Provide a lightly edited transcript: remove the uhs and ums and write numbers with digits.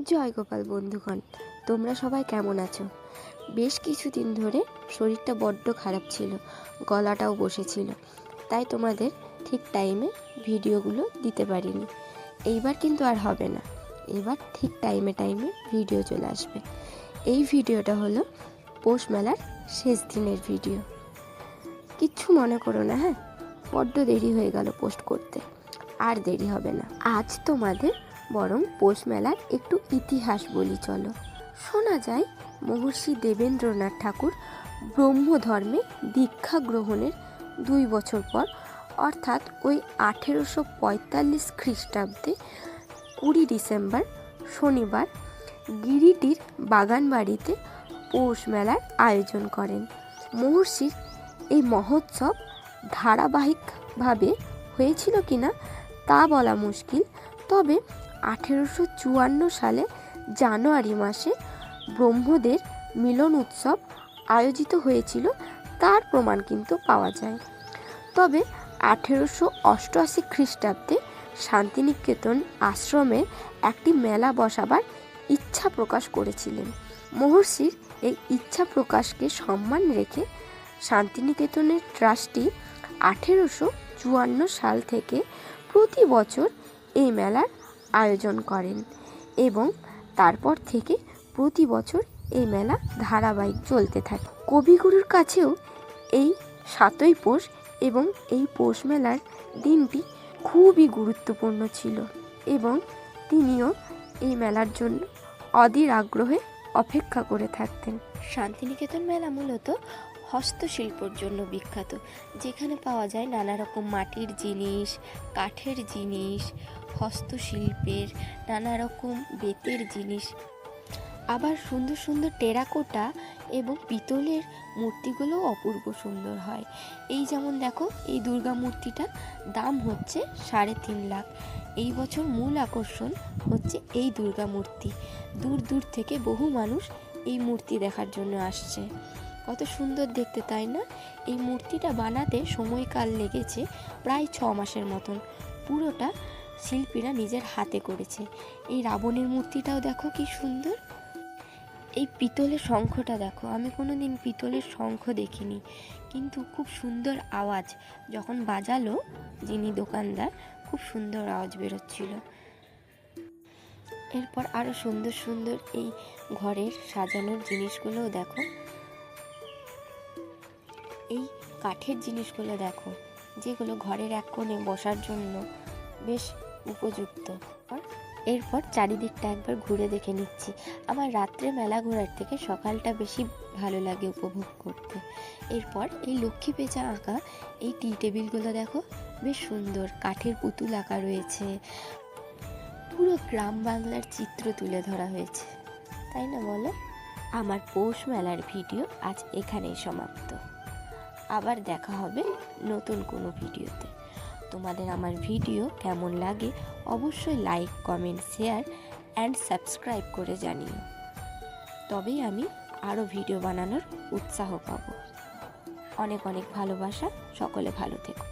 জয় গোপাল বন্ধুগণ, তোমরা সবাই কেমন আছো? বেশ কিছুদিন ধরে শরীরটা বড্ড খারাপ ছিল, গলাটাও বসেছিল, তাই তোমাদের ঠিক টাইমে ভিডিওগুলো দিতে পারিনি। এইবার কিন্তু আর হবে না, এবার ঠিক টাইমে ভিডিও চলে আসবে। এই ভিডিওটা হলো পৌষ মেলার শেষ দিনের ভিডিও। কিচ্ছু মনে করো না, হ্যাঁ, বড্ড দেরি হয়ে গেল পোস্ট করতে, আর দেরি হবে না। আজ তোমাদের বরং পৌষ মেলার একটু ইতিহাস বলি চলো। শোনা যায় মহর্ষি দেবেন্দ্রনাথ ঠাকুর ব্রহ্মধর্মে দীক্ষা গ্রহণের 2 বছর পর, অর্থাৎ ওই 1845 খ্রিস্টাব্দে 20 ডিসেম্বর শনিবার গিরিটির বাগানবাড়িতে পৌষ মেলার আয়োজন করেন। মহর্ষির এই মহোৎসব ধারাবাহিকভাবে হয়েছিল কিনা তা বলা মুশকিল, তবে 1854 সালে জানুয়ারি মাসে ব্রহ্মদের মিলন উৎসব আয়োজিত হয়েছিল তার প্রমাণ কিন্তু পাওয়া যায়। তবে 1888 খ্রিস্টাব্দে শান্তিনিকেতন আশ্রমে একটি মেলা বসাবার ইচ্ছা প্রকাশ করেছিলেন। মহর্ষির এই ইচ্ছা প্রকাশকে সম্মান রেখে শান্তিনিকেতনের ট্রাস্টি 1854 সাল থেকে প্রতি বছর এই মেলার আয়োজন করেন এবং তারপর থেকে প্রতি বছর এই মেলা ধারাবাহিক চলতে থাকে। কবিগুরুর কাছেও এই 7ই পৌষ এবং এই পৌষ মেলার দিনটি খুবই গুরুত্বপূর্ণ ছিল এবং তিনিও এই মেলার জন্য অধীর আগ্রহে অপেক্ষা করে থাকতেন। শান্তিনিকেতন মেলা মূলত হস্তশিল্পর জন্য বিখ্যাত, যেখানে পাওয়া যায় নানা রকম মাটির জিনিস, কাঠের জিনিস, হস্তশিল্পের নানা রকম বেতের জিনিস, আবার সুন্দর সুন্দর টেরাকোটা এবং পিতলের মূর্তিগুলোও অপূর্ব সুন্দর হয়। এই যেমন দেখো, এই দুর্গা মূর্তিটার দাম হচ্ছে 3.5 লাখ। এই বছর মূল আকর্ষণ হচ্ছে এই দুর্গা মূর্তি। দূর দূর থেকে বহু মানুষ এই মূর্তি দেখার জন্য আসছে। কত সুন্দর দেখতে, তাই না? এই মূর্তিটা বানাতে সময়কাল লেগেছে প্রায় 6 মাসের মতন। পুরোটা শিল্পীরা নিজের হাতে করেছে। এই রাবণের মূর্তিটাও দেখো কি সুন্দর। এই পিতলের শঙ্খটা দেখো, আমি কোনো দিন পিতলের শঙ্খ দেখিনি, কিন্তু খুব সুন্দর আওয়াজ যখন বাজালো যিনি দোকানদার, খুব সুন্দর আওয়াজ বেরোচ্ছিল। এরপর আরও সুন্দর সুন্দর এই ঘরের সাজানোর জিনিসগুলোও দেখো। এই কাঠের জিনিসগুলো দেখো, যেগুলো ঘরের এক কোণে বসার জন্য বেশ উপযুক্ত। এরপর চারিদিকটা একবার ঘুরে দেখে নিচ্ছি। আমার রাত্রে মেলা ঘোরার থেকে সকালটা বেশি ভালো লাগে উপভোগ করতে। এরপর এই লক্ষ্মী পেঁচা আঁকা এই টি টেবিলগুলো দেখো, বেশ সুন্দর কাঠের পুতুল আঁকা রয়েছে। পুরো গ্রাম বাংলার চিত্র তুলে ধরা হয়েছে, তাই না বলো? আমার পৌষ মেলার ভিডিও আজ এখানেই সমাপ্ত। আবার দেখা হবে নতুন কোনো ভিডিওতে। তোমাদের আমার ভিডিও কেমন লাগে অবশ্যই like, comment, share and subscribe করে জানিও। তবেই আমি আরও ভিডিও বানানোর উৎসাহ পাবো। অনেক অনেক ভালোবাসা, সকলে ভালো থেকো।